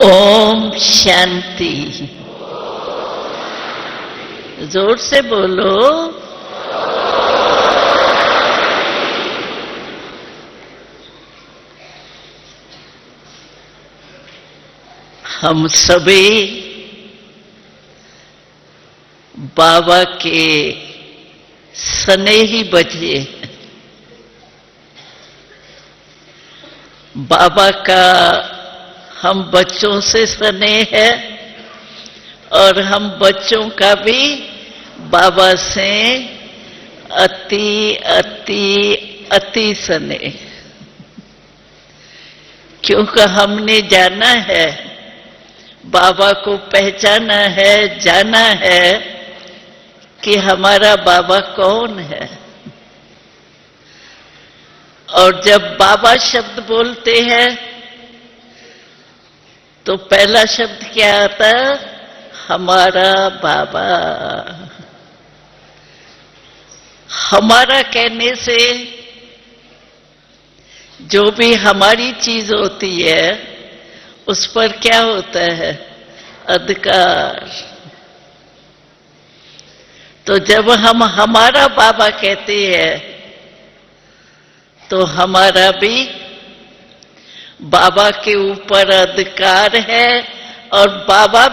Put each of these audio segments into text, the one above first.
ओम शांति। जोर से बोलो। हम सभी बाबा के स्नेही बच्चे, बाबा का हम बच्चों से स्नेह है और हम बच्चों का भी बाबा से अति अति अति स्नेह, क्योंकि हमने जाना है, बाबा को पहचाना है, जाना है कि हमारा बाबा कौन है। और जब बाबा शब्द बोलते हैं तो पहला शब्द क्या आता है? हमारा बाबा। हमारा कहने से जो भी हमारी चीज होती है उस पर क्या होता है? अधिकार। तो जब हम हमारा बाबा कहते हैं तो हमारा भी बाबा के ऊपर अधिकार है और बाबा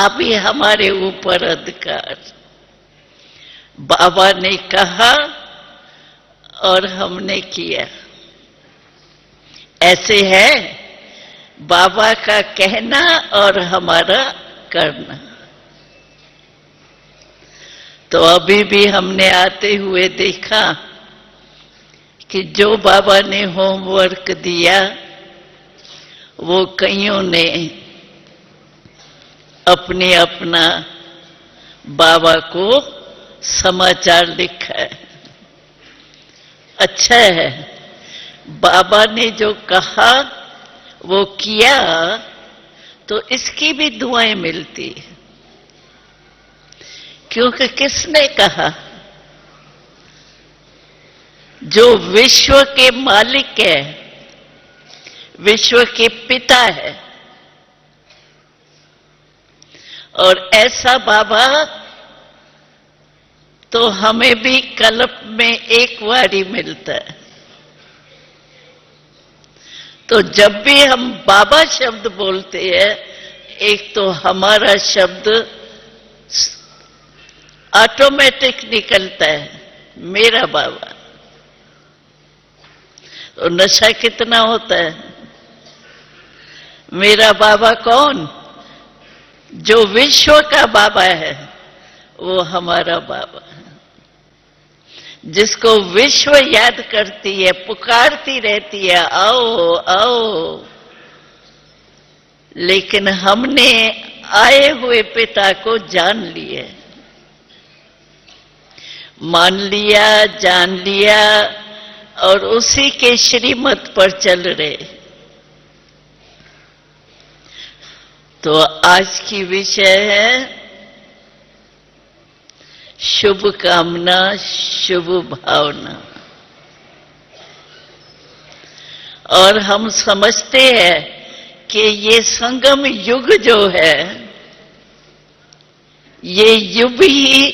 भी हमारे ऊपर अधिकार। बाबा ने कहा और हमने किया, ऐसे है बाबा का कहना और हमारा करना। तो अभी भी हमने आते हुए देखा कि जो बाबा ने होमवर्क दिया वो कईयों ने अपने अपना बाबा को समाचार लिखा है। अच्छा है, बाबा ने जो कहा वो किया तो इसकी भी दुआएं मिलती है, क्योंकि किसने कहा? जो विश्व के मालिक है, विश्व के पिता है। और ऐसा बाबा तो हमें भी कल्प में एक बार ही मिलता है। तो जब भी हम बाबा शब्द बोलते हैं, एक तो हमारा शब्द ऑटोमेटिक निकलता है, मेरा बाबा। तो नशा कितना होता है? मेरा बाबा कौन? जो विश्व का बाबा है वो हमारा बाबा है, जिसको विश्व याद करती है, पुकारती रहती है, आओ आओ। लेकिन हमने आए हुए पिता को जान लिए, मान लिया, जान लिया और उसी के श्रीमत पर चल रहे। तो आज की विषय है शुभ कामना, शुभ भावना। और हम समझते हैं कि ये संगम युग जो है, ये युग ही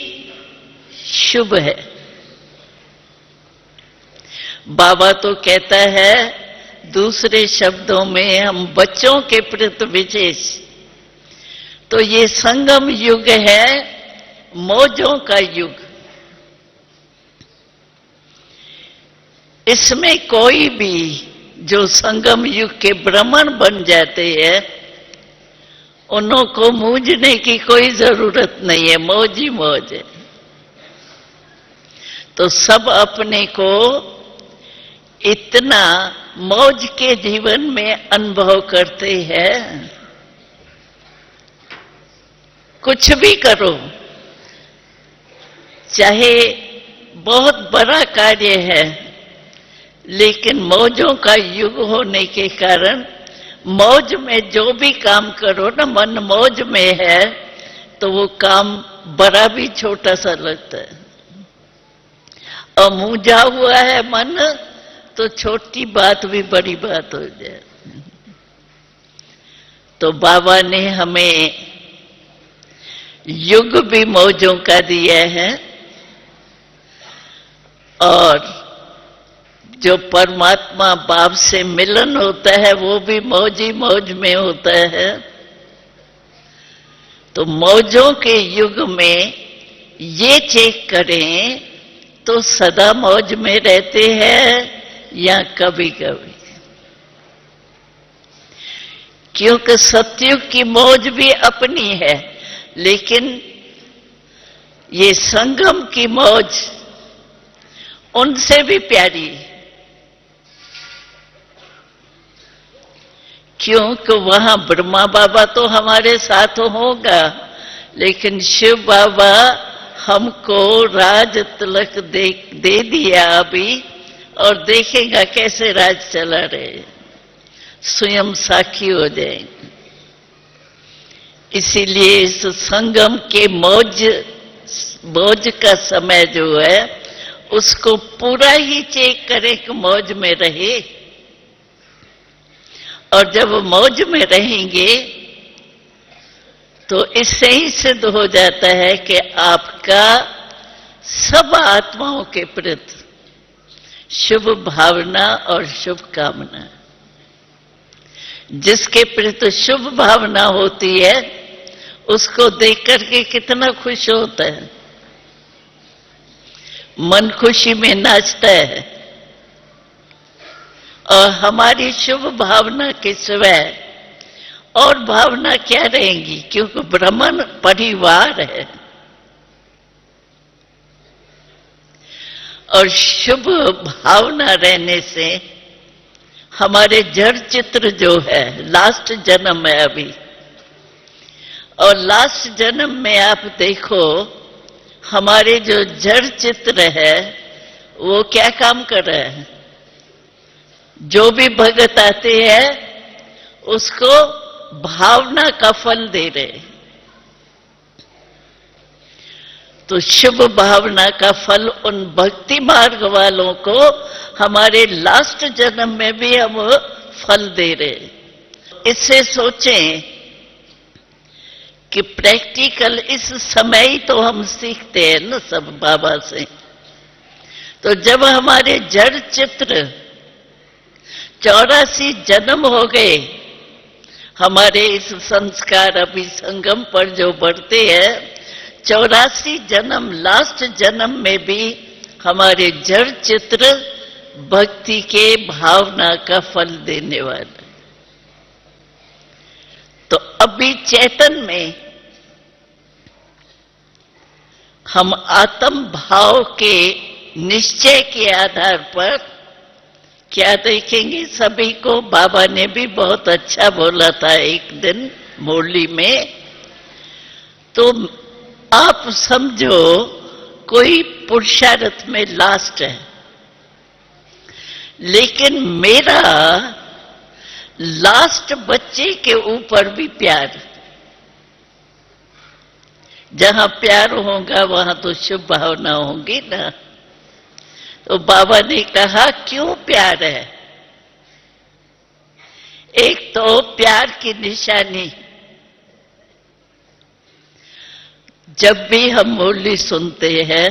शुभ है। बाबा तो कहता है दूसरे शब्दों में, हम बच्चों के प्रति विशेष, तो ये संगम युग है, मौजों का युग। इसमें कोई भी जो संगम युग के ब्राह्मण बन जाते हैं, उन्हों को मूझने की कोई जरूरत नहीं है, मौज ही मौज है। तो सब अपने को इतना मौज के जीवन में अनुभव करते हैं। कुछ भी करो, चाहे बहुत बड़ा कार्य है, लेकिन मौजों का युग होने के कारण मौज में जो भी काम करो ना, मन मौज में है तो वो काम बड़ा भी छोटा सा लगता है। और मूझा हुआ है मन तो छोटी बात भी बड़ी बात हो जाए। तो बाबा ने हमें युग भी मौजों का दिया है और जो परमात्मा बाप से मिलन होता है वो भी मौज ही मौज में होता है। तो मौजों के युग में ये चेक करें तो सदा मौज में रहते हैं या कभी कभी, क्योंकि सतयुग की मौज भी अपनी है, लेकिन ये संगम की मौज उनसे भी प्यारी, क्योंकि वहां ब्रह्मा बाबा तो हमारे साथ होगा, लेकिन शिव बाबा हमको राज तिलक दे दिया अभी, और देखेगा कैसे राज चला रहे, स्वयं साक्षी हो जाएंगे। इसीलिए इस संगम के मौज का समय जो है उसको पूरा ही चेक करें कि मौज में रहे, और जब मौज में रहेंगे तो इससे ही सिद्ध हो जाता है कि आपका सब आत्माओं के प्रति शुभ भावना और शुभ कामना, जिसके प्रति शुभ भावना होती है उसको देख करके कितना खुश होता है, मन खुशी में नाचता है। और हमारी शुभ भावना के सिवाय और भावना क्या रहेंगी, क्योंकि ब्रह्मन परिवार है। और शुभ भावना रहने से हमारे जड़ चित्र जो है, लास्ट जन्म है अभी, और लास्ट जन्म में आप देखो हमारे जो जड़ चित्र है वो क्या काम कर रहा है, जो भी भगत आते हैं उसको भावना का फल दे रहे। तो शुभ भावना का फल उन भक्ति मार्ग वालों को हमारे लास्ट जन्म में भी हम फल दे रहे। इससे सोचें कि प्रैक्टिकल इस समय ही तो हम सीखते हैं ना सब बाबा से। तो जब हमारे जड़ चित्र 84 जन्म हो गए, हमारे इस संस्कार अभी संगम पर जो बढ़ते हैं, 84 जन्म, लास्ट जन्म में भी हमारे जड़ चित्र भक्ति के भावना का फल देने वाला। तो अभी चेतन में हम आत्म भाव के निश्चय के आधार पर क्या देखेंगे, सभी को बाबा ने भी बहुत अच्छा बोला था एक दिन मुरली में। तो आप समझो कोई पुरुषार्थ में लास्ट है, लेकिन मेरा लास्ट बच्चे के ऊपर भी प्यार। जहां प्यार होगा वहां तो शुभ भावना होगी ना। तो बाबा ने कहा क्यों प्यार है। एक तो प्यार की निशानी, जब भी हम मुरली सुनते हैं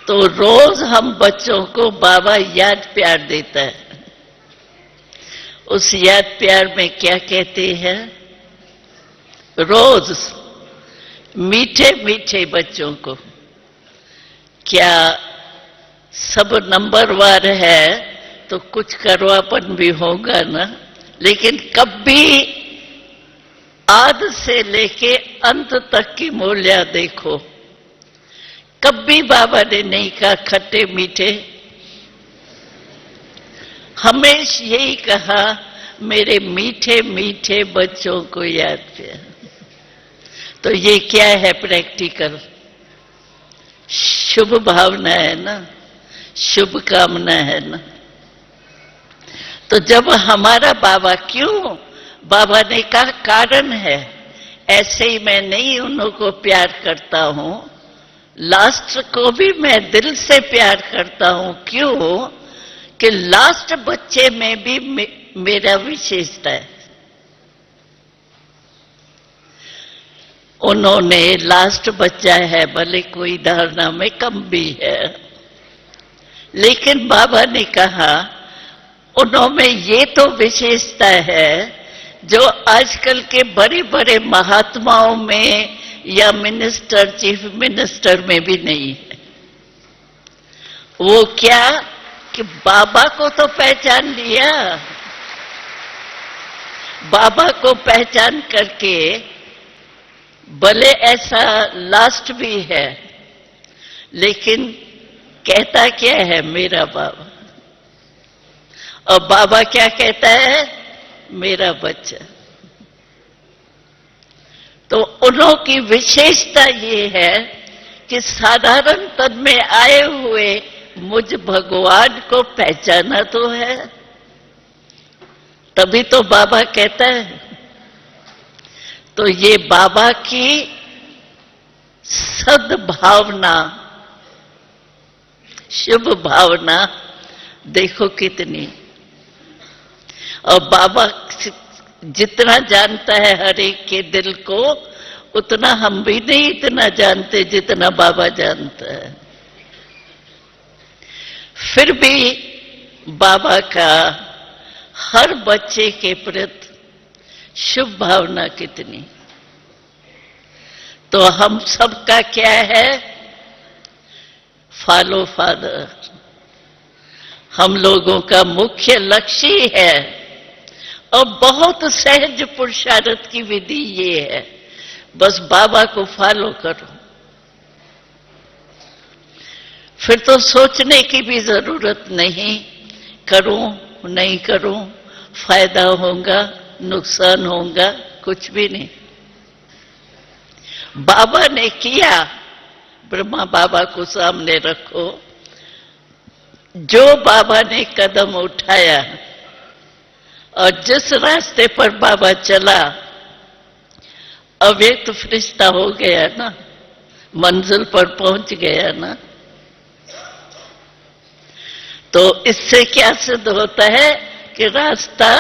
तो रोज हम बच्चों को बाबा याद प्यार देता है। उस याद प्यार में क्या कहते हैं, रोज मीठे मीठे बच्चों को, क्या सब नंबरवार है तो कुछ करवापन भी होगा ना, लेकिन कभी आद से लेके अंत तक की मूल्य देखो। कभी बाबा ने नहीं कहा खट्टे मीठे, हमेशा यही कहा मेरे मीठे मीठे बच्चों को याद किया। तो ये क्या है, प्रैक्टिकल शुभ भावना है ना, शुभ कामना है ना। तो जब हमारा बाबा, क्यों बाबा ने कहा कारण है, ऐसे ही मैं नहीं उनको प्यार करता हूं, लास्ट को भी मैं दिल से प्यार करता हूं। क्यों कि लास्ट बच्चे में भी मेरा विशेषता है। उन्होंने लास्ट बच्चा है, भले कोई धारणा में कम भी है, लेकिन बाबा ने कहा उन्होंने ये तो विशेषता है जो आजकल के बड़े बड़े महात्माओं में या मिनिस्टर, चीफ मिनिस्टर में भी नहीं है। वो क्या कि बाबा को तो पहचान लिया, बाबा को पहचान करके भले ऐसा लास्ट भी है, लेकिन कहता क्या है मेरा बाबा, और बाबा क्या कहता है मेरा बच्चा। तो उन्हों की विशेषता ये है कि साधारण तन में आए हुए मुझ भगवान को पहचाना तो है, तभी तो बाबा कहता है। तो ये बाबा की सद्भावना, शुभ भावना देखो कितनी। और बाबा जितना जानता है हर एक के दिल को, उतना हम भी नहीं इतना जानते जितना बाबा जानता है। फिर भी बाबा का हर बच्चे के प्रति शुभ भावना कितनी। तो हम सबका क्या है, फॉलो फादर। हम लोगों का मुख्य लक्ष्य ही है, और बहुत सहज पुरुषार्थ की विधि ये है, बस बाबा को फॉलो करो। फिर तो सोचने की भी जरूरत नहीं, करूं नहीं करूं, फायदा होगा नुकसान होगा, कुछ भी नहीं। बाबा ने किया, ब्रह्मा बाबा को सामने रखो, जो बाबा ने कदम उठाया और जिस रास्ते पर बाबा चला, अव्यक्त फरिश्ता हो गया ना, मंजिल पर पहुंच गया ना। तो इससे क्या सिद्ध होता है कि रास्ता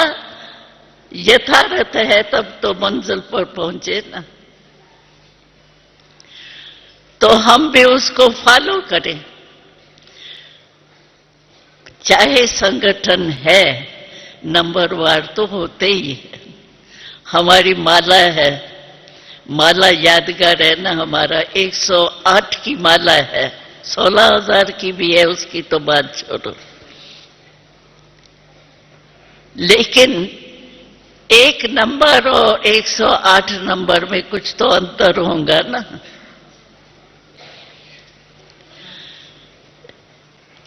यथार्थ है, तब तो मंजिल पर पहुंचे ना। तो हम भी उसको फॉलो करें। चाहे संगठन है, नंबरवार तो होते ही है। हमारी माला है, माला यादगार है ना, हमारा 108 की माला है, 16,000 की भी है, उसकी तो बात छोड़ो। लेकिन एक नंबर और 108 नंबर में कुछ तो अंतर होगा ना।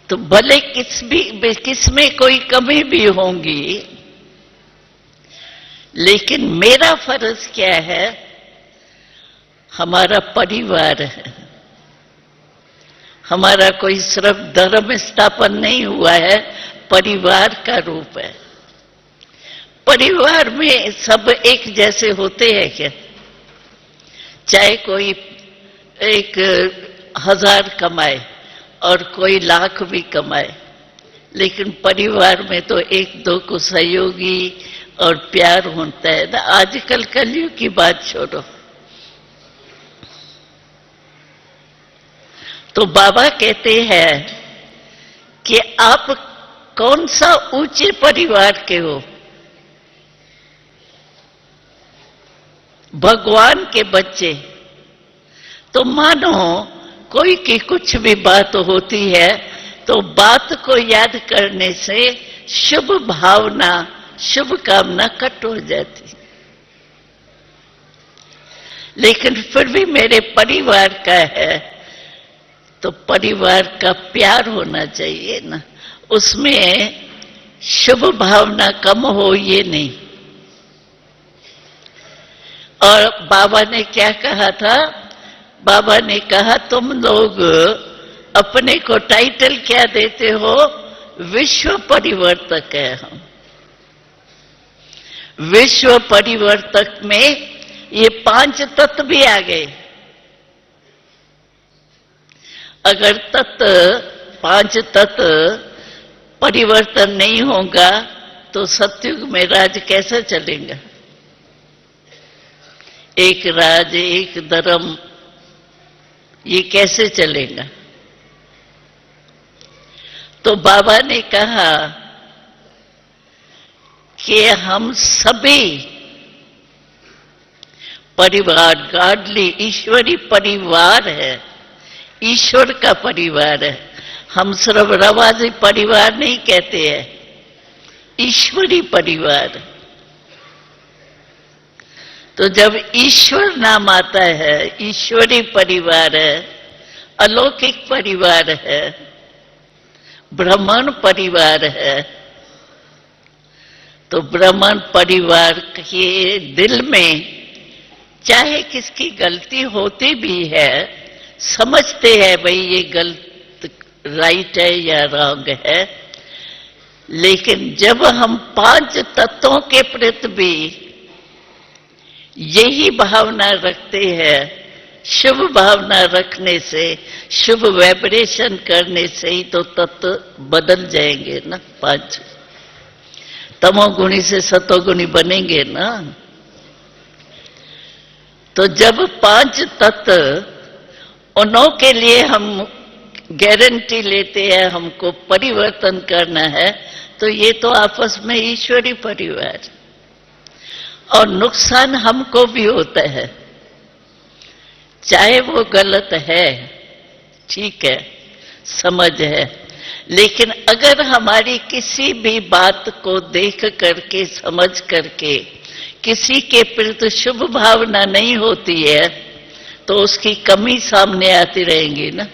तो भले किसमें कोई कमी भी होंगी, लेकिन मेरा फर्ज क्या है, हमारा परिवार है। हमारा कोई सिर्फ धर्म स्थापन नहीं हुआ है, परिवार का रूप है। परिवार में सब एक जैसे होते हैं क्या? चाहे कोई 1,000 कमाए और कोई लाख भी कमाए, लेकिन परिवार में तो एक दो को सहयोगी और प्यार होता है ना। आजकल कलयुग की बात छोड़ो। तो बाबा कहते हैं कि आप कौन सा ऊंचे परिवार के हो? भगवान के बच्चे। तो मानो कोई की कुछ भी बात होती है तो बात को याद करने से शुभ भावना, शुभ कामना कट हो जाती। लेकिन फिर भी मेरे परिवार का है, तो परिवार का प्यार होना चाहिए ना, उसमें शुभ भावना कम हो ये नहीं। और बाबा ने क्या कहा था? बाबा ने कहा तुम लोग अपने को टाइटल क्या देते हो? विश्व परिवर्तक है हम। विश्व परिवर्तक में ये 5 तत्व भी आ गए। अगर 5 तत्व परिवर्तन नहीं होगा तो सतयुग में राज कैसा चलेगा? एक राज एक धर्म, ये कैसे चलेगा? तो बाबा ने कहा कि हम सभी परिवार गॉडली ईश्वरी परिवार है, ईश्वर का परिवार है। हम सिर्फ रवाजी परिवार नहीं कहते हैं, ईश्वरी परिवार। तो जब ईश्वर नाम आता है, ईश्वरी परिवार है, अलौकिक परिवार है, ब्राह्मण परिवार है, तो ब्राह्मण परिवार के दिल में चाहे किसकी गलती होती भी है, समझते हैं भाई ये गलत राइट है या रॉन्ग है, लेकिन जब हम 5 तत्वों के प्रति भी यही भावना रखते हैं, शुभ भावना रखने से, शुभ वाइब्रेशन करने से ही तो तत्व बदल जाएंगे ना। 5 तमोगुणी से सतोगुणी बनेंगे ना। तो जब 5 तत्व उन्हों के लिए हम गारंटी लेते हैं, हमको परिवर्तन करना है, तो ये तो आपस में ईश्वरी परिवार। और नुकसान हमको भी होता है, चाहे वो गलत है, ठीक है, समझ है, लेकिन अगर हमारी किसी भी बात को देख करके समझ करके किसी के प्रति शुभ भावना नहीं होती है, तो उसकी कमी सामने आती रहेंगी ना,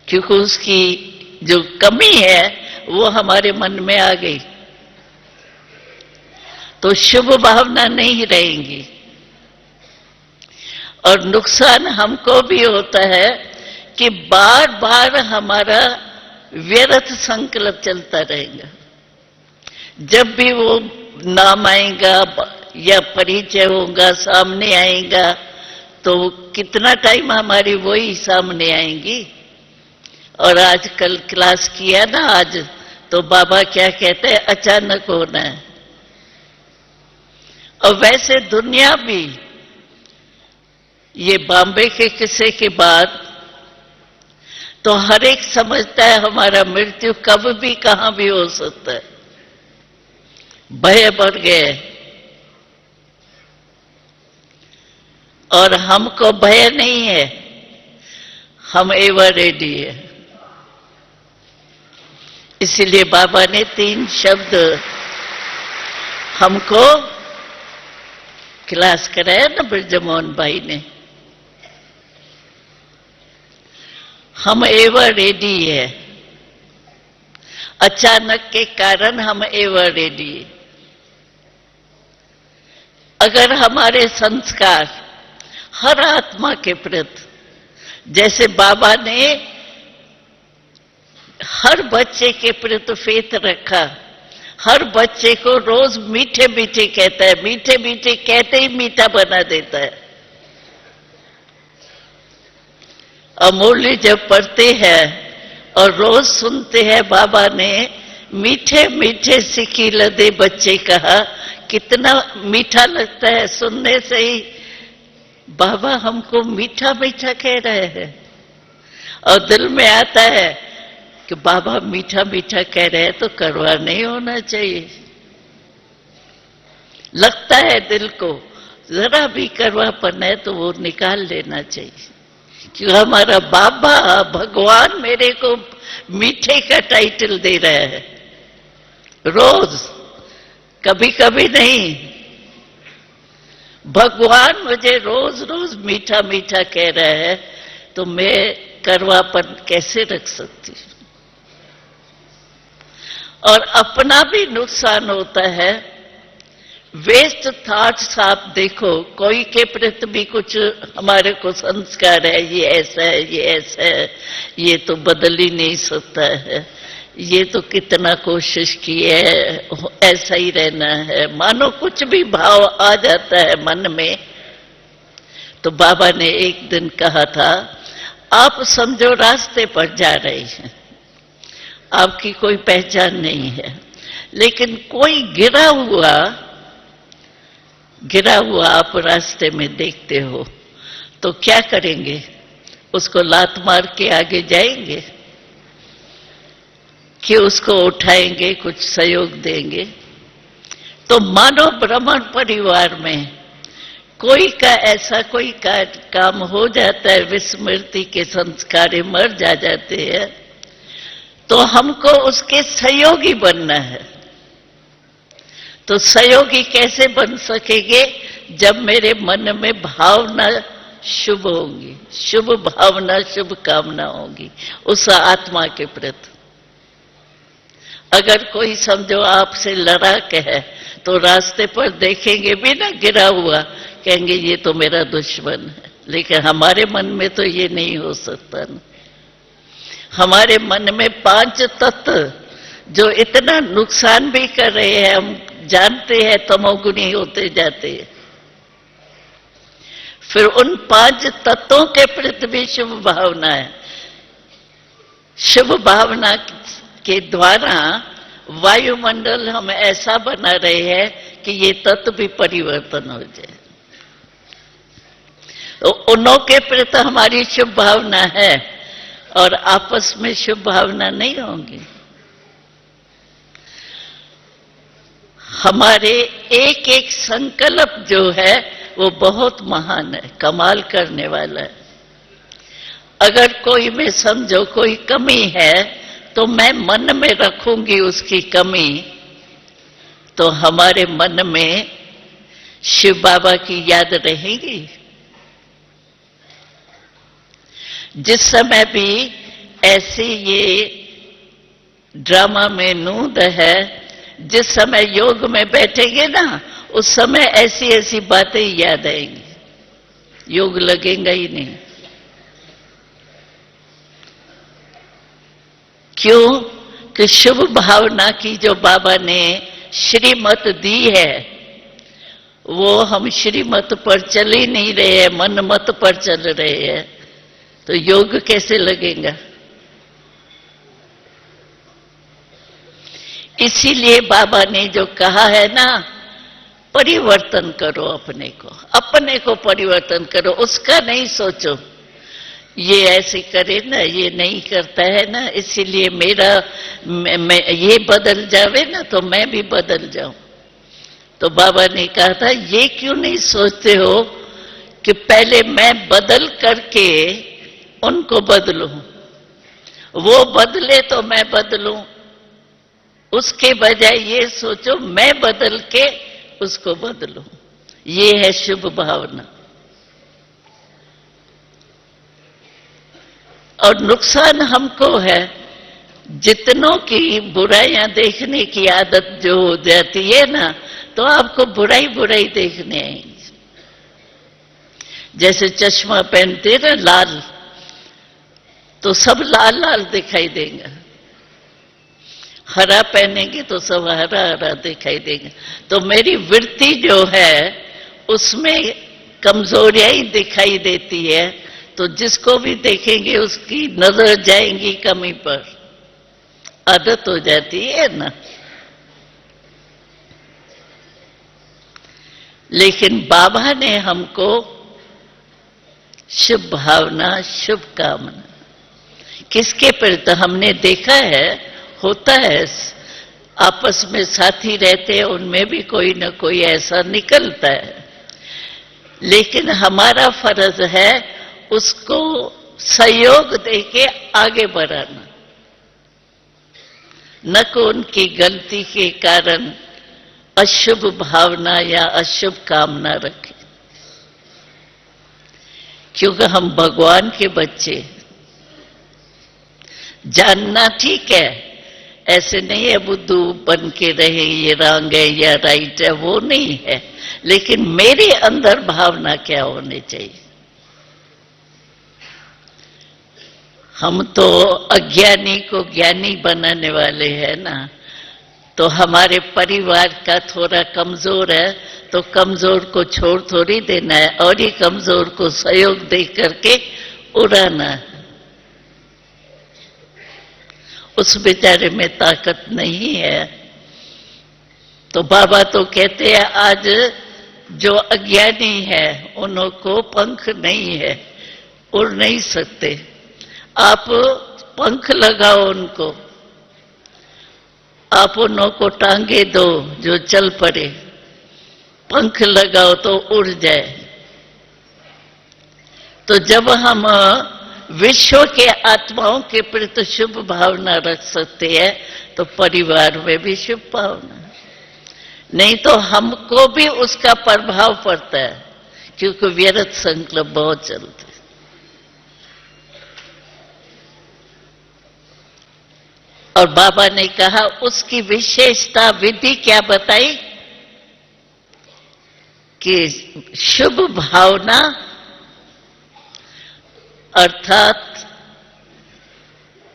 क्योंकि उसकी जो कमी है वो हमारे मन में आ गई, तो शुभ भावना नहीं रहेंगी। और नुकसान हमको भी होता है कि बार बार हमारा व्यर्थ संकल्प चलता रहेगा। जब भी वो नाम आएगा या परिचय होगा, सामने आएगा, तो कितना टाइम हमारी वही सामने आएंगी। और आजकल क्लास किया ना आज, तो बाबा क्या कहते हैं, अचानक होना है। और वैसे दुनिया भी ये बॉम्बे के किस्से के बाद तो हर एक समझता है हमारा मृत्यु कब भी कहां भी हो सकता है। भय बढ़ गए और हमको भय नहीं है, हम एवर रेडी है। इसलिए बाबा ने 3 शब्द हमको क्लास कराया ना ब्रजमोहन भाई ने, हम एवर रेडी है। अचानक के कारण हम एवर रेडी है। अगर हमारे संस्कार हर आत्मा के प्रति, जैसे बाबा ने हर बच्चे के प्रति फेथ रखा, हर बच्चे को रोज मीठे मीठे कहता है, मीठे मीठे कहते ही मीठा बना देता है। अमूल्य जब पढ़ते हैं और रोज सुनते हैं, बाबा ने मीठे मीठे सिकी लदे बच्चे कहा, कितना मीठा लगता है सुनने से ही। बाबा हमको मीठा मीठा कह रहे हैं और दिल में आता है कि बाबा मीठा मीठा कह रहे हैं तो कड़वा नहीं होना चाहिए। लगता है दिल को जरा भी कड़वापन है तो वो निकाल लेना चाहिए, क्योंकि हमारा बाबा भगवान मेरे को मीठे का टाइटल दे रहा है रोज, कभी कभी नहीं। भगवान मुझे रोज रोज मीठा मीठा कह रहा है, तो मैं कड़वापन कैसे रख सकती हूं? और अपना भी नुकसान होता है। वेस्ट थॉट्स आप देखो, कोई के प्रति भी कुछ हमारे को संस्कार है, ये ऐसा है, ये ऐसा है, ये तो बदल ही नहीं सकता है, ये तो कितना कोशिश की है, ऐसा ही रहना है, मानो कुछ भी भाव आ जाता है मन में। तो बाबा ने एक दिन कहा था, आप समझो रास्ते पर जा रहे हैं, आपकी कोई पहचान नहीं है, लेकिन कोई गिरा हुआ गिरा हुआ आप रास्ते में देखते हो तो क्या करेंगे? उसको लात मार के आगे जाएंगे कि उसको उठाएंगे, कुछ सहयोग देंगे? तो मानव ब्राह्मण परिवार में कोई का ऐसा कोई काम हो जाता है, विस्मृति के संस्कार मर जाते हैं, तो हमको उसके सहयोगी बनना है। तो सहयोगी कैसे बन सकेंगे? जब मेरे मन में भावना शुभ होगी, शुभ भावना, शुभ कामना होगी उस आत्मा के प्रति। अगर कोई समझो आपसे लड़ाक है तो रास्ते पर देखेंगे भी ना गिरा हुआ, कहेंगे ये तो मेरा दुश्मन है। लेकिन हमारे मन में तो ये नहीं हो सकता ना। हमारे मन में 5 तत्व जो इतना नुकसान भी कर रहे हैं, हम जानते हैं तमोगुणी होते जाते हैं, फिर उन 5 तत्वों के प्रति भी शुभ भावना है। शुभ भावना के द्वारा वायुमंडल हम ऐसा बना रहे हैं कि ये तत्व भी परिवर्तन हो जाए। तो उन्हों के प्रति हमारी शुभ भावना है और आपस में शुभ भावना नहीं होगी। हमारे एक एक संकल्प जो है वो बहुत महान है, कमाल करने वाला है। अगर कोई में समझो कोई कमी है तो मैं मन में रखूंगी उसकी कमी, तो हमारे मन में शिव बाबा की याद रहेगी। जिस समय भी ऐसी ये ड्रामा में नूंद है, जिस समय योग में बैठेंगे ना, उस समय ऐसी ऐसी बातें याद आएंगी, योग लगेगा ही नहीं। क्यों? कि शुभ भावना की जो बाबा ने श्रीमत दी है, वो हम श्रीमत पर चल ही नहीं रहे हैं, मन मत पर चल रहे हैं, तो योग कैसे लगेगा? इसीलिए बाबा ने जो कहा है ना, परिवर्तन करो अपने को परिवर्तन करो, उसका नहीं सोचो ये ऐसे करे ना, ये नहीं करता है ना, इसीलिए मेरा मैं ये बदल जावे ना तो मैं भी बदल जाऊं। तो बाबा ने कहा था ये क्यों नहीं सोचते हो कि पहले मैं बदल करके उनको बदलूं, वो बदले तो मैं बदलूं। उसके बजाय ये सोचो मैं बदल के उसको बदलूं। ये है शुभ भावना। और नुकसान हमको है, जितनों की बुराइयां देखने की आदत जो हो जाती है ना, तो आपको बुराई बुराई देखने आएंगी। जैसे चश्मा पहनते ना लाल, तो सब लाल लाल दिखाई देगा। हरा पहनेंगे तो सब हरा हरा दिखाई देगा। तो मेरी वृत्ति जो है उसमें कमजोरियां ही दिखाई देती है, तो जिसको भी देखेंगे उसकी नजर जाएंगी कमी पर। आदत हो जाती है ना। लेकिन बाबा ने हमको शुभ भावना, शुभ कामना किसके प्रति? हमने देखा है होता है, आपस में साथी रहते हैं, उनमें भी कोई न कोई ऐसा निकलता है। लेकिन हमारा फर्ज है उसको सहयोग देके आगे बढ़ाना, न को उनकी गलती के कारण अशुभ भावना या अशुभ कामना रखें। क्योंकि हम भगवान के बच्चे, जानना ठीक है, ऐसे नहीं है बुद्धू बन के रहे ये रॉन्ग है या राइट है, वो नहीं है। लेकिन मेरे अंदर भावना क्या होनी चाहिए? हम तो अज्ञानी को ज्ञानी बनाने वाले हैं ना। तो हमारे परिवार का थोड़ा कमजोर है तो कमजोर को छोड़ थोड़ी देना है, और ही कमजोर को सहयोग दे करके उड़ाना है। उस बेचारे में ताकत नहीं है। तो बाबा तो कहते हैं आज जो अज्ञानी है उनको पंख नहीं है, उड़ नहीं सकते। आप पंख लगाओ उनको, आप उनको टांगे दो जो चल पड़े, पंख लगाओ तो उड़ जाए। तो जब हम विश्व के आत्माओं के प्रति शुभ भावना रख सकते हैं तो परिवार में भी शुभ भावना, नहीं तो हमको भी उसका प्रभाव पड़ता है, क्योंकि व्यर्थ संकल्प बहुत चलते। और बाबा ने कहा उसकी विशेषता विधि क्या बताई कि शुभ भावना अर्थात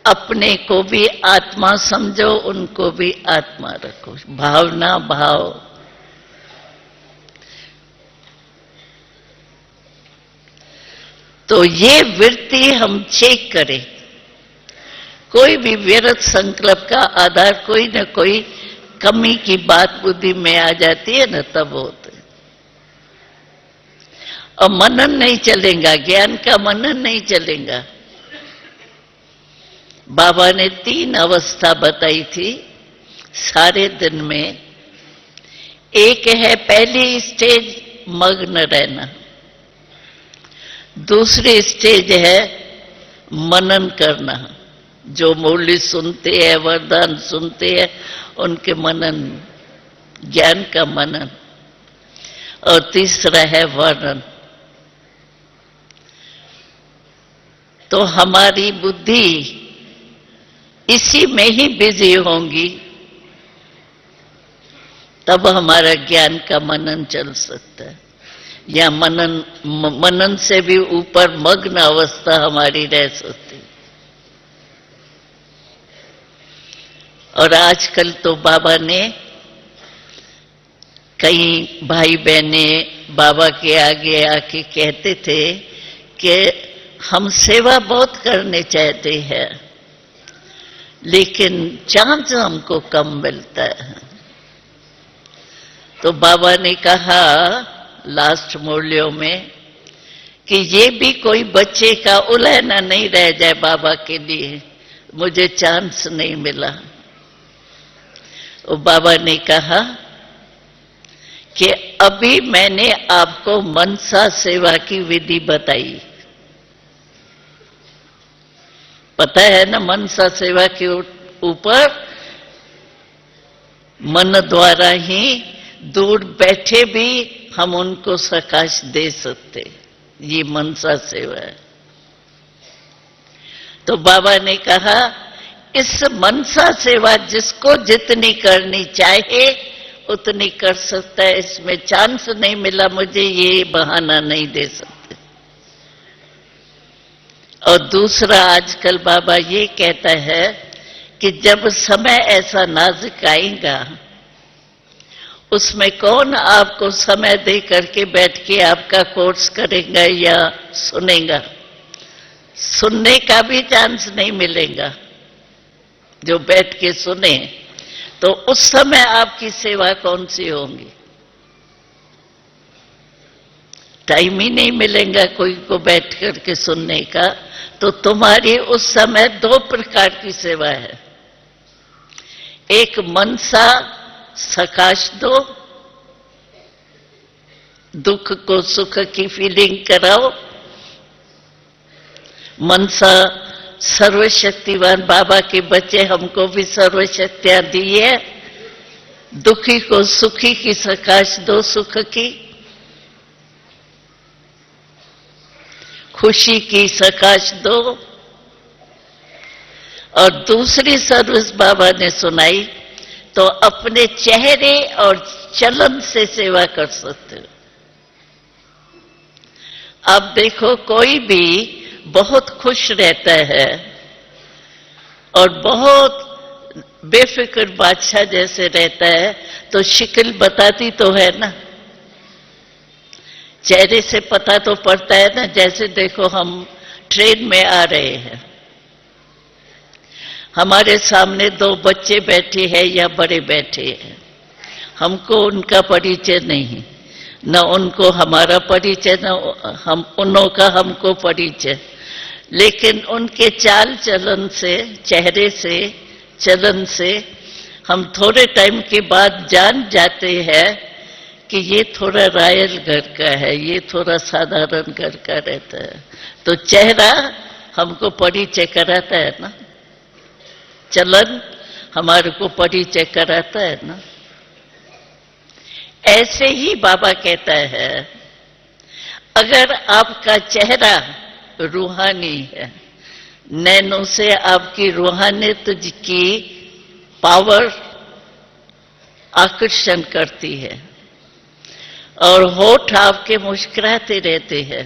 अपने को भी आत्मा समझो, उनको भी आत्मा रखो। भावना भाव, तो ये वृत्ति हम चेक करें। कोई भी व्यर्थ संकल्प का आधार कोई न कोई कमी की बात बुद्धि में आ जाती है न, तब होते। और मनन नहीं चलेगा, ज्ञान का मनन नहीं चलेगा। बाबा ने 3 अवस्था बताई थी सारे दिन में। एक है पहली स्टेज मग्न रहना, दूसरी स्टेज है मनन करना, जो मौली सुनते हैं, वरदान सुनते हैं, उनके मनन, ज्ञान का मनन। और तीसरा है वर्णन। तो हमारी बुद्धि इसी में ही बिजी होंगी, तब हमारा ज्ञान का मनन चल सकता है। या मनन से भी ऊपर मग्न अवस्था हमारी रह सकती है। और आजकल तो बाबा ने, कई भाई बहने बाबा के आगे आके कहते थे कि हम सेवा बहुत करने चाहते हैं, लेकिन चांस हमको कम मिलता है। तो बाबा ने कहा लास्ट मूल्यों में कि ये भी कोई बच्चे का उलहना नहीं रह जाए बाबा के लिए, मुझे चांस नहीं मिला। तो बाबा ने कहा कि अभी मैंने आपको मनसा सेवा की विधि बताई। पता है ना, मनसा सेवा के ऊपर मन द्वारा ही दूर बैठे भी हम उनको प्रकाश दे सकते, ये मनसा सेवा है। तो बाबा ने कहा इस मनसा सेवा जिसको जितनी करनी चाहे उतनी कर सकता है, इसमें चांस नहीं मिला मुझे, ये बहाना नहीं दे सकते। और दूसरा, आजकल बाबा ये कहता है कि जब समय ऐसा नाजुक आएगा, उसमें कौन आपको समय दे करके बैठ के आपका कोर्स करेगा या सुनेगा? सुनने का भी चांस नहीं मिलेगा जो बैठ के सुने। तो उस समय आपकी सेवा कौन सी होगी? टाइम ही नहीं मिलेगा कोई को बैठ करके सुनने का। तो तुम्हारी उस समय 2 प्रकार की सेवा है। एक मनसा सकाश दो, दुख को सुख की फीलिंग कराओ। मनसा सर्वशक्तिवान बाबा के बच्चे, हमको भी सर्वशक्तियां दी है। दुखी को सुखी की सकाश दो, सुख की, खुशी की सकाश दो। और दूसरी सर्विस बाबा ने सुनाई, तो अपने चेहरे और चलन से सेवा कर सकते हो। अब देखो, कोई भी बहुत खुश रहता है और बहुत बेफिक्र बादशाह जैसे रहता है, तो शिकल बताती तो है ना, चेहरे से पता तो पड़ता है ना। जैसे देखो, हम ट्रेन में आ रहे हैं, हमारे सामने 2 बच्चे बैठे हैं या बड़े बैठे हैं, हमको उनका परिचय नहीं, न उनको हमारा परिचय, न हम उन्हों का हमको परिचय, लेकिन उनके चाल चलन से, चेहरे से, चलन से हम थोड़े टाइम के बाद जान जाते हैं कि ये थोड़ा रॉयल घर का है, ये थोड़ा साधारण घर का रहता है। तो चेहरा हमको परिचय कराता है ना, चलन हमारे को परिचय कराता है ना। ऐसे ही बाबा कहता है, अगर आपका चेहरा रूहानी है, नैनों से आपकी रूहानियत की पावर आकर्षण करती है और होठ आपके मुस्कुराते रहते हैं,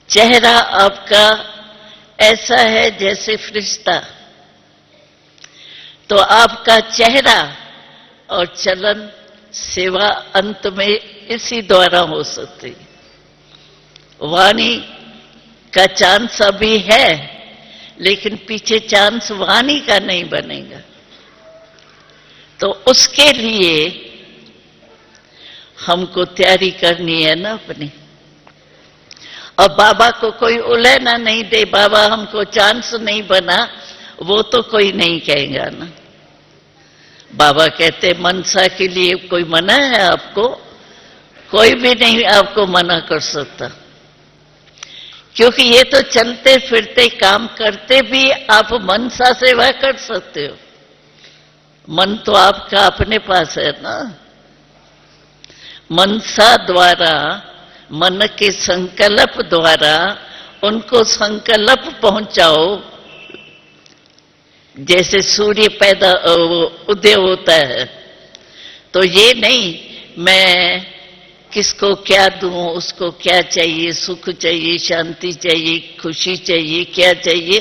चेहरा आपका ऐसा है जैसे फरिश्ता, तो आपका चेहरा और चलन सेवा अंत में इसी द्वारा हो सकती। वाणी का चांस अभी है, लेकिन पीछे चांस वाणी का नहीं बनेगा। तो उसके लिए हमको तैयारी करनी है ना अपनी। और बाबा को कोई उलझना नहीं दे, बाबा हमको चांस नहीं बना, वो तो कोई नहीं कहेगा ना। बाबा कहते मनसा के लिए कोई मना है आपको? कोई भी नहीं आपको मना कर सकता, क्योंकि ये तो चलते फिरते काम करते भी आप मनसा सेवा कर सकते हो। मन तो आपका अपने पास है ना। मनसा द्वारा, मन के संकल्प द्वारा उनको संकल्प पहुंचाओ। जैसे सूर्य पैदा उदय होता है, तो ये नहीं मैं किसको क्या दूं, उसको क्या चाहिए, सुख चाहिए, शांति चाहिए, खुशी चाहिए, क्या चाहिए।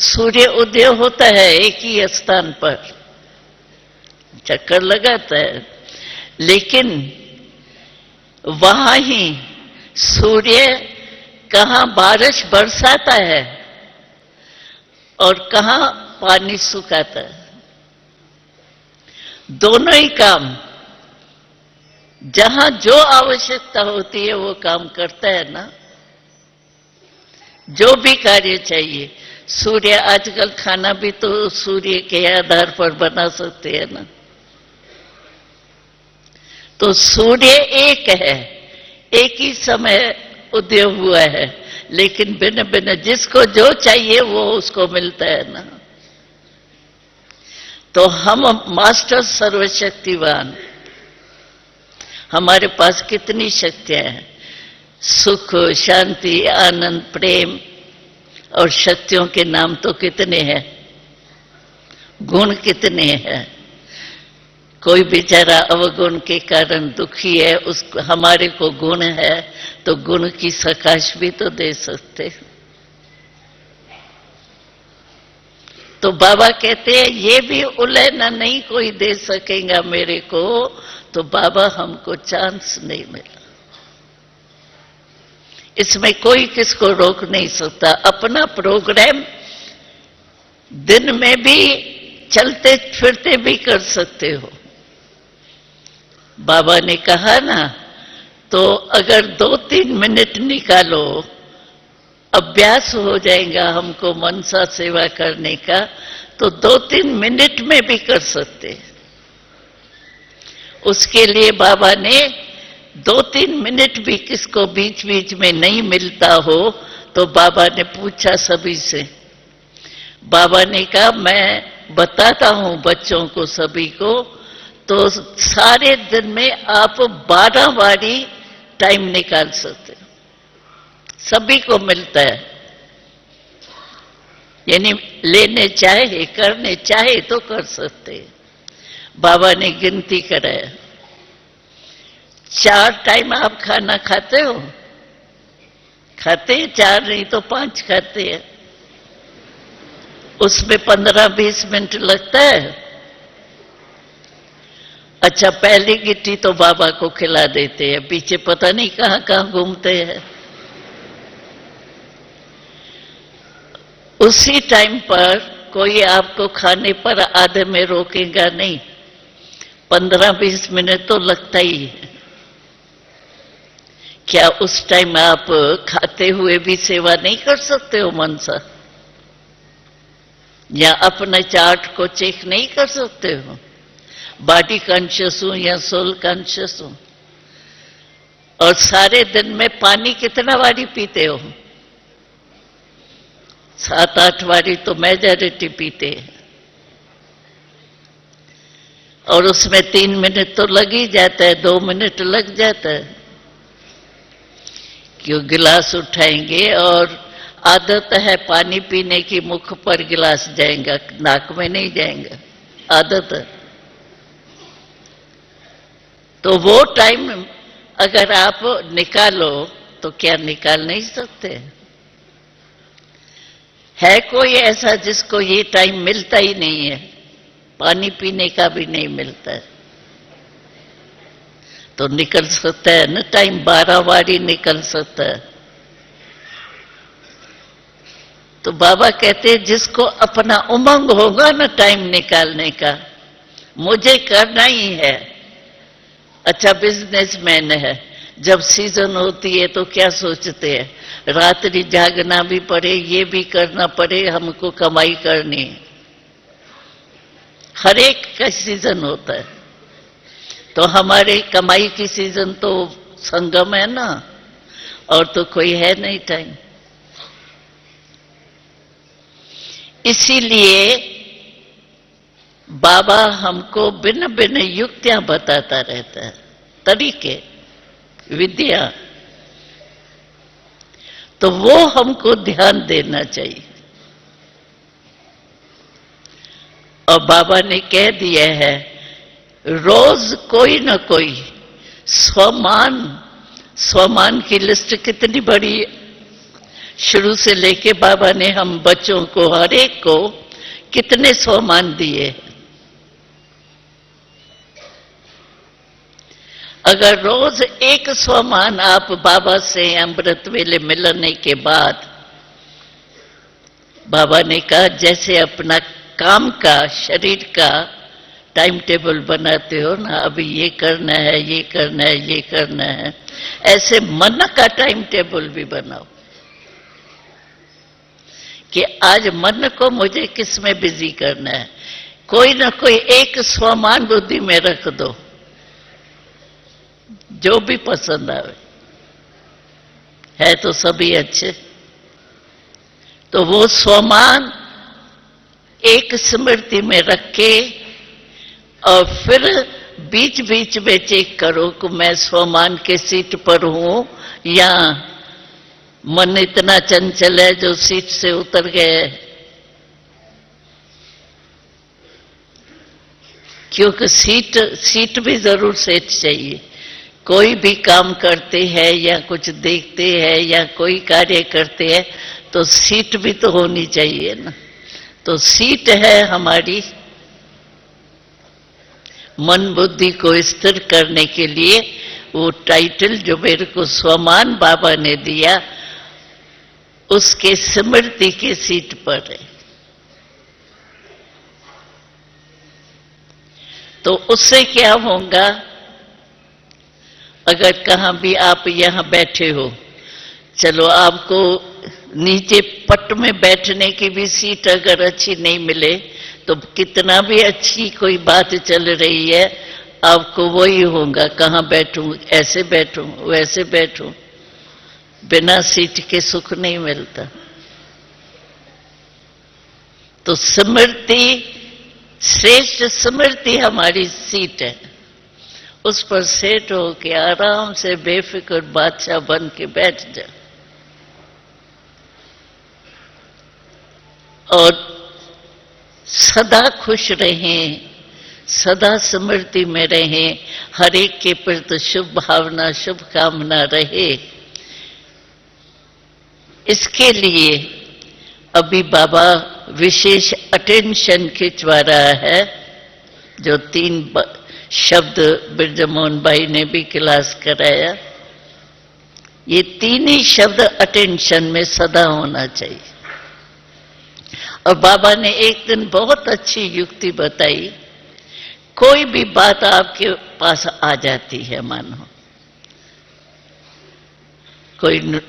सूर्य उदय होता है एक ही स्थान पर, चक्कर लगाता है, लेकिन वहां ही सूर्य कहां बारिश बरसाता है और कहां पानी सुखाता है। दोनों ही काम, जहां जो आवश्यकता होती है वो काम करता है ना। जो भी कार्य चाहिए, सूर्य आजकल खाना भी तो सूर्य के आधार पर बना सकते हैं ना। तो सूर्य एक है, एक ही समय उदय हुआ है, लेकिन भिन्न भिन्न जिसको जो चाहिए वो उसको मिलता है ना। तो हम मास्टर सर्वशक्तिवान, हमारे पास कितनी शक्तियां हैं, सुख, शांति, आनंद, प्रेम, और शक्तियों के नाम तो कितने हैं, गुण कितने हैं। कोई बेचारा अवगुण के कारण दुखी है, उसको हमारे को गुण है तो गुण की सकाश भी तो दे सकते। तो बाबा कहते हैं ये भी उलझना नहीं कोई दे सकेगा मेरे को, तो बाबा हमको चांस नहीं मिला। इसमें कोई किसको रोक नहीं सकता। अपना प्रोग्राम दिन में भी चलते फिरते भी कर सकते हो। बाबा ने कहा ना, तो अगर 2-3 मिनट निकालो, अभ्यास हो जाएगा हमको मनसा सेवा करने का, तो 2-3 मिनट में भी कर सकते। उसके लिए बाबा ने 2-3 मिनट भी किसको बीच बीच में नहीं मिलता हो, तो बाबा ने पूछा सभी से। बाबा ने कहा मैं बताता हूं बच्चों को, सभी को, तो सारे दिन में आप 12 बारी टाइम निकाल सकते, सभी को मिलता है। यानी लेने चाहे, करने चाहे तो कर सकते। बाबा ने गिनती कराया, 4 टाइम आप खाना खाते हो? खाते हैं, 4 नहीं तो 5 खाते हैं। उसमें 15-20 मिनट लगता है। अच्छा, पहली गिट्टी तो बाबा को खिला देते हैं, पीछे पता नहीं कहां कहां घूमते हैं। उसी टाइम पर कोई आपको खाने पर आधे में रोकेगा नहीं। 15-20 मिनट तो लगता ही है। क्या उस टाइम आप खाते हुए भी सेवा नहीं कर सकते हो मन से? या अपने चार्ट को चेक नहीं कर सकते हो? बॉडी कॉन्शियस हूं या सोल कॉन्शियस हूं? और सारे दिन में पानी कितना बारी पीते हो? 7-8 बारी तो मेजॉरिटी पीते हैं, और उसमें 3 मिनट तो लग ही जाता है, 2 मिनट लग जाता है। क्यों? गिलास उठाएंगे और आदत है पानी पीने की, मुख पर गिलास जाएगा, नाक में नहीं जाएगा, आदत है। तो वो टाइम अगर आप निकालो तो क्या निकाल नहीं सकते? है कोई ऐसा जिसको ये टाइम मिलता ही नहीं है? पानी पीने का भी नहीं मिलता है तो निकल सकता है ना टाइम, 12 बारी निकल सकता है। तो बाबा कहते हैं जिसको अपना उमंग होगा ना टाइम निकालने का, मुझे करना ही है। अच्छा, बिजनेसमैन है, जब सीजन होती है तो क्या सोचते हैं? रात्रि जागना भी पड़े, ये भी करना पड़े, हमको कमाई करनी है। हर एक का सीजन होता है, तो हमारे कमाई की सीजन तो संगम है ना, और तो कोई है नहीं टाइम। इसीलिए बाबा हमको भिन्न भिन्न युक्तियां बताता रहता है, तरीके, विद्या, तो वो हमको ध्यान देना चाहिए। और बाबा ने कह दिया है, रोज कोई न कोई स्वमान की लिस्ट कितनी बड़ी है। शुरू से लेके बाबा ने हम बच्चों को, हर एक को कितने स्वमान दिए। अगर रोज एक स्वमान आप बाबा से अमृत वेले मिलने के बाद, बाबा ने कहा जैसे अपना काम का, शरीर का टाइम टेबल बनाते हो ना, अभी ये करना है, ये करना है, ये करना है, ऐसे मन का टाइम टेबल भी बनाओ कि आज मन को मुझे किस में बिजी करना है। कोई ना कोई एक स्वमान बुद्धि में रख दो, जो भी पसंद आवे, है तो सभी अच्छे। तो वो स्वमान एक स्मृति में रख के, और फिर बीच बीच में चेक करो कि मैं स्वमान के सीट पर हूं या मन इतना चंचल है जो सीट से उतर गए। क्योंकि सीट भी जरूर सेट चाहिए। कोई भी काम करते हैं या कुछ देखते हैं या कोई कार्य करते हैं तो सीट भी तो होनी चाहिए ना। तो सीट है हमारी मन बुद्धि को स्थिर करने के लिए। वो टाइटल जो मेरे को स्वमान बाबा ने दिया, उसके स्मृति की सीट पर है। तो उससे क्या होगा, अगर कहाँ भी आप यहाँ बैठे हो, चलो आपको नीचे पट में बैठने की भी सीट अगर अच्छी नहीं मिले तो कितना भी अच्छी कोई बात चल रही है, आपको वही होगा, कहाँ बैठूं, ऐसे बैठूं, वैसे बैठूं। बिना सीट के सुख नहीं मिलता। तो स्मृति, श्रेष्ठ स्मृति हमारी सीट है, उस पर सेट हो के आराम से बेफिक्र बादशाह बन के बैठ जाए और सदा खुश रहें, सदा स्मृति में रहें, हर एक के प्रति शुभ भावना, शुभ कामना रहे। इसके लिए अभी बाबा विशेष अटेंशन खिंचवा रहा है, जो 3 शब्द बिरजमोहन भाई ने भी क्लास कराया। ये 3 ही शब्द अटेंशन में सदा होना चाहिए। और बाबा ने एक दिन बहुत अच्छी युक्ति बताई, कोई भी बात आपके पास आ जाती है, मानो कोई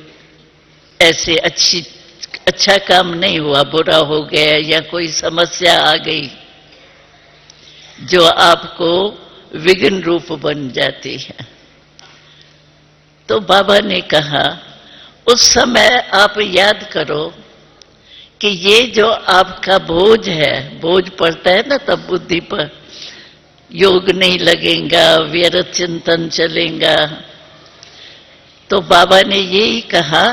ऐसे अच्छा काम नहीं हुआ, बुरा हो गया या कोई समस्या आ गई जो आपको विघ्न रूप बन जाती है, तो बाबा ने कहा उस समय आप याद करो कि ये जो आपका बोझ है, बोझ पड़ता है ना तब बुद्धि पर, योग नहीं लगेगा, व्यर्थ चिंतन चलेगा। तो बाबा ने यही कहा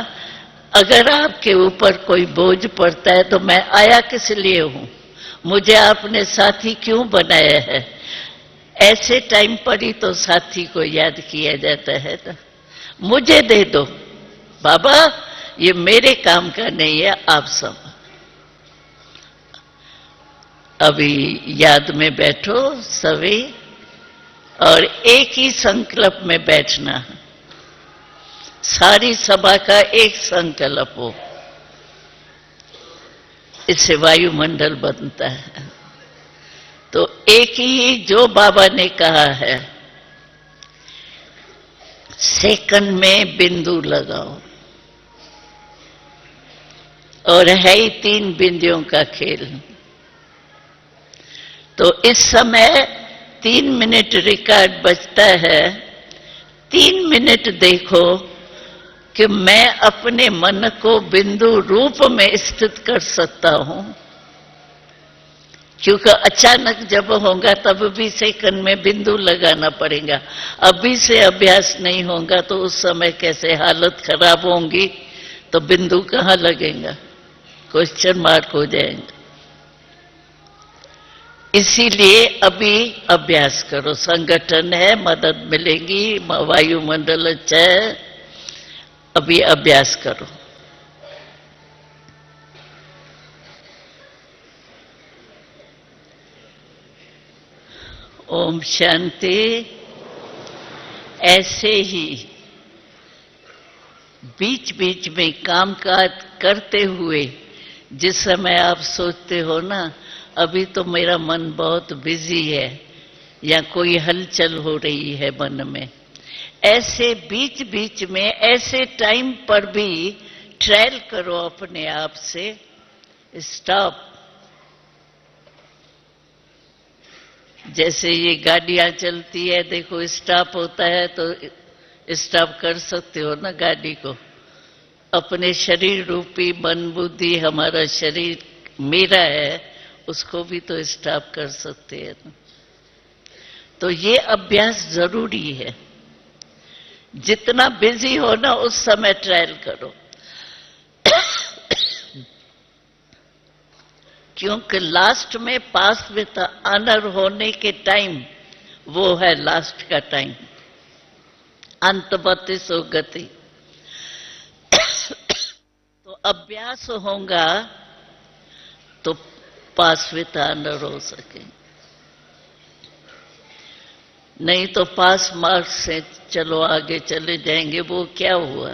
अगर आपके ऊपर कोई बोझ पड़ता है तो मैं आया किस लिए हूं, मुझे आपने साथी क्यों बनाया है। ऐसे टाइम पर ही तो साथी को याद किया जाता है ना। मुझे दे दो बाबा, ये मेरे काम का नहीं है, आप सब अभी याद में बैठो सभी और एक ही संकल्प में बैठना। सारी सभा का एक संकल्प हो, इससे वायुमंडल बनता है। तो एक ही जो बाबा ने कहा है, सेकंड में बिंदु लगाओ, और है ही 3 बिंदुओं का खेल। तो इस समय 3 मिनट रिकॉर्ड बजता है। 3 मिनट देखो कि मैं अपने मन को बिंदु रूप में स्थित कर सकता हूं, क्योंकि अचानक जब होगा तब भी सेकंड में बिंदु लगाना पड़ेगा। अभी से अभ्यास नहीं होगा तो उस समय कैसे हालत खराब होंगी, तो बिंदु कहां लगेगा, क्वेश्चन मार्क हो जाएंगे। इसीलिए अभी अभ्यास करो, संगठन है, मदद मिलेगी, वायुमंडल अच्छा है, अभी अभ्यास करो। ओम शांति। ऐसे ही बीच बीच में काम काज करते हुए जिस समय आप सोचते हो ना अभी तो मेरा मन बहुत बिजी है या कोई हलचल हो रही है मन में, ऐसे बीच बीच में ऐसे टाइम पर भी ट्रायल करो अपने आप से, स्टॉप। जैसे ये गाड़ियां चलती है, देखो स्टॉप होता है तो स्टॉप कर सकते हो ना गाड़ी को। अपने शरीर रूपी मन बुद्धि, हमारा शरीर मेरा है, उसको भी तो स्टॉप कर सकते हैं ना। तो ये अभ्यास जरूरी है। जितना बिजी हो ना उस समय ट्रायल करो क्योंकि लास्ट में पास विद ऑनर होने के टाइम वो है लास्ट का टाइम, अंतमति सो गति। तो अभ्यास होगा तो पास विद ऑनर हो सके, नहीं तो पास मार्क्स से चलो आगे चले जाएंगे, वो क्या हुआ।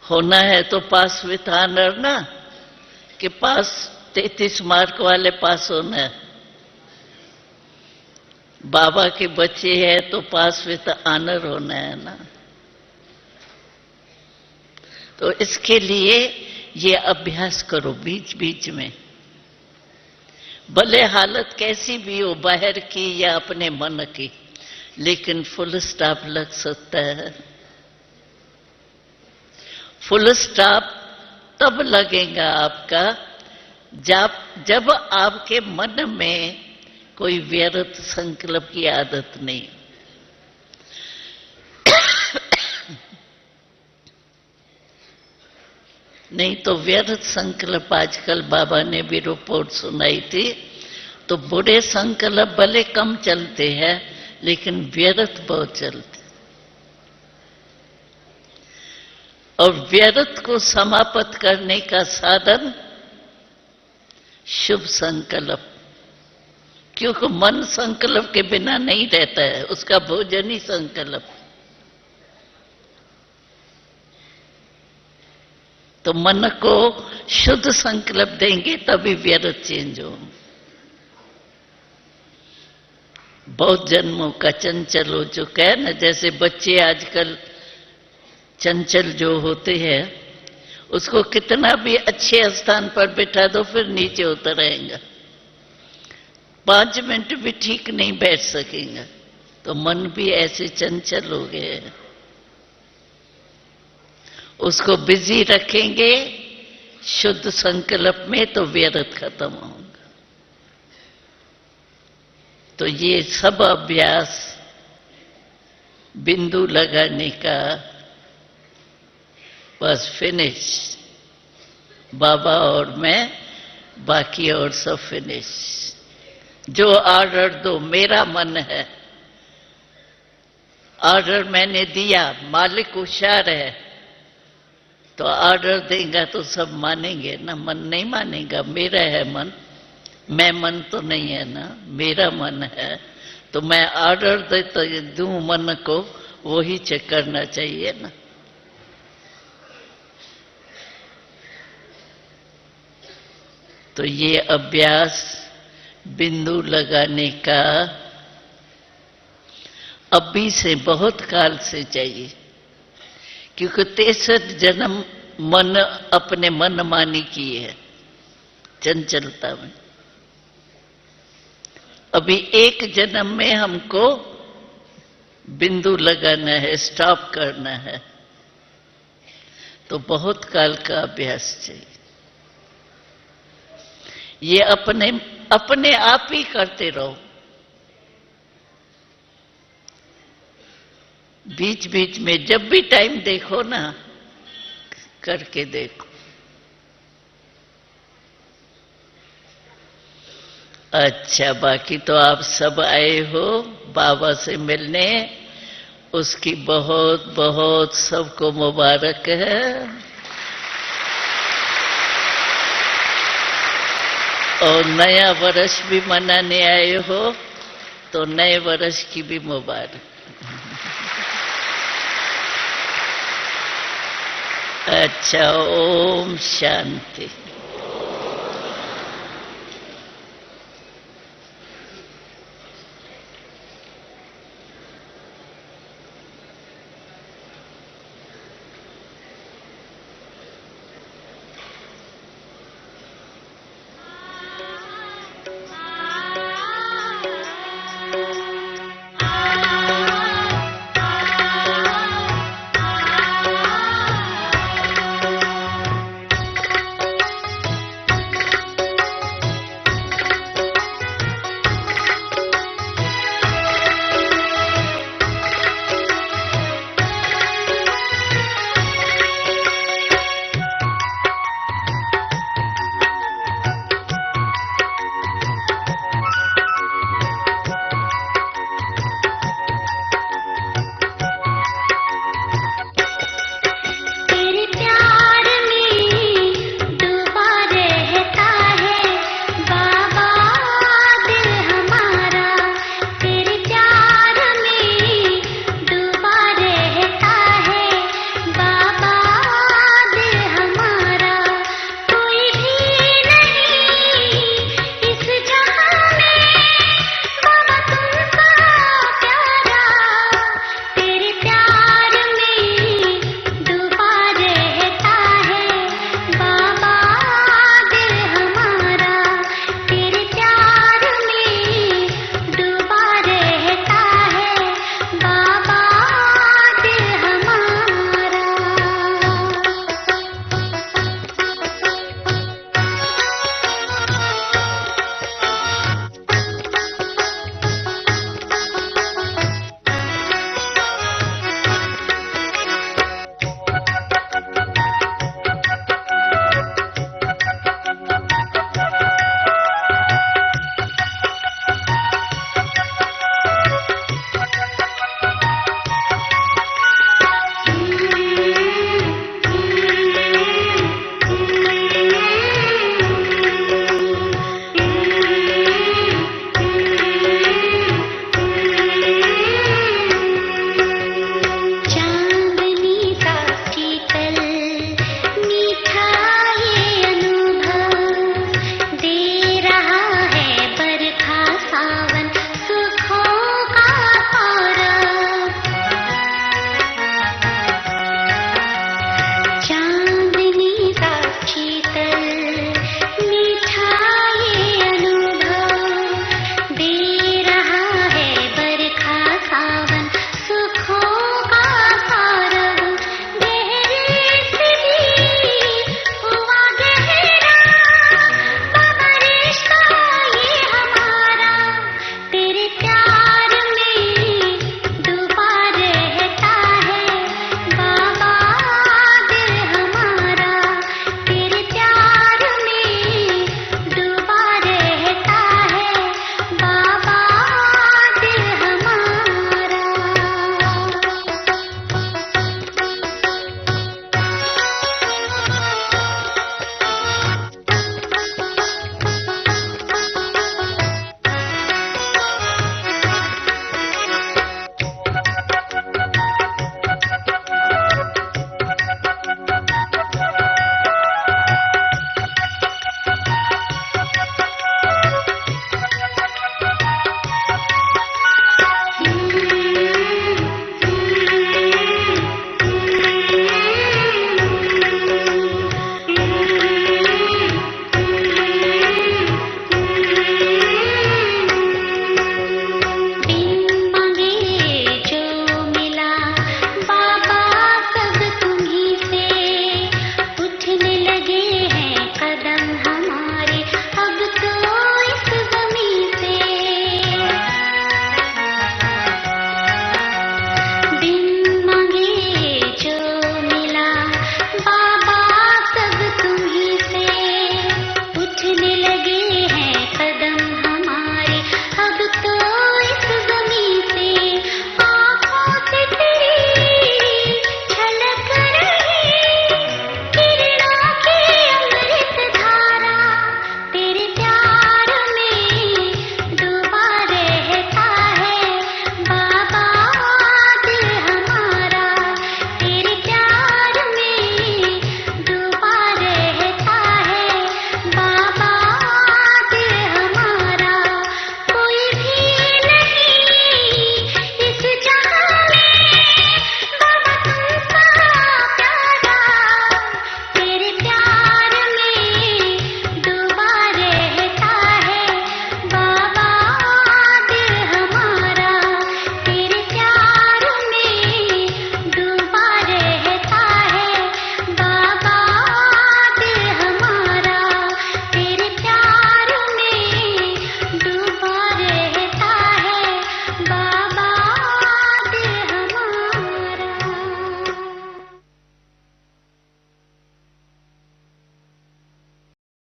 होना है तो पास विथ ऑनर ना, कि पास 33 मार्क वाले पास होना है। बाबा के बच्चे हैं तो पास विथ ऑनर होना है ना। तो इसके लिए ये अभ्यास करो बीच बीच में, भले हालत कैसी भी हो, बाहर की या अपने मन की, लेकिन फुल स्टॉप लग सकता है। फुल स्टॉप तब लगेगा आपका जब आपके मन में कोई व्यर्थ संकल्प की आदत नहीं। नहीं तो व्यर्थ संकल्प, आजकल बाबा ने भी रिपोर्ट सुनाई थी, तो बुरे संकल्प भले कम चलते हैं लेकिन व्यर्थ बहुत चलते। और व्यर्थ को समाप्त करने का साधन शुभ संकल्प, क्योंकि मन संकल्प के बिना नहीं रहता है, उसका भोजन ही संकल्प। तो मन को शुद्ध संकल्प देंगे तभी व्यर्थ चेंज हो। बहुत जन्मों का चंचल हो चुका है ना। जैसे बच्चे आजकल चंचल जो होते हैं, उसको कितना भी अच्छे स्थान पर बैठा दो फिर नीचे उतर आएगा, 5 मिनट भी ठीक नहीं बैठ सकेगा। तो मन भी ऐसे चंचल हो गए हैं। उसको बिजी रखेंगे शुद्ध संकल्प में तो व्यर्थ खत्म होगा। तो ये सब अभ्यास बिंदु लगाने का बस फिनिश। बाबा और मैं, बाकी और सब फिनिश। जो ऑर्डर दो, मेरा मन है, ऑर्डर मैंने दिया, मालिक होशियार है तो ऑर्डर देगा तो सब मानेंगे ना। मन नहीं मानेगा, मेरा है मन, मैं मन तो नहीं है ना, मेरा मन है। तो मैं ऑर्डर दे तो दूं मन को, वही चेक करना चाहिए ना। तो ये अभ्यास बिंदु लगाने का अभी से बहुत काल से चाहिए, क्योंकि 63 जन्म मन अपने मन मानी की है चंचलता में। अभी एक जन्म में हमको बिंदु लगाना है, स्टॉप करना है। तो बहुत काल का अभ्यास चाहिए। ये अपने अपने आप ही करते रहो। बीच बीच में जब भी टाइम देखो ना, करके देखो। अच्छा, बाकी तो आप सब आए हो बाबा से मिलने, उसकी बहुत बहुत सबको मुबारक है। और नया वर्ष भी मनाने आए हो तो नए वर्ष की भी मुबारक। अच्छा, ओम शांति।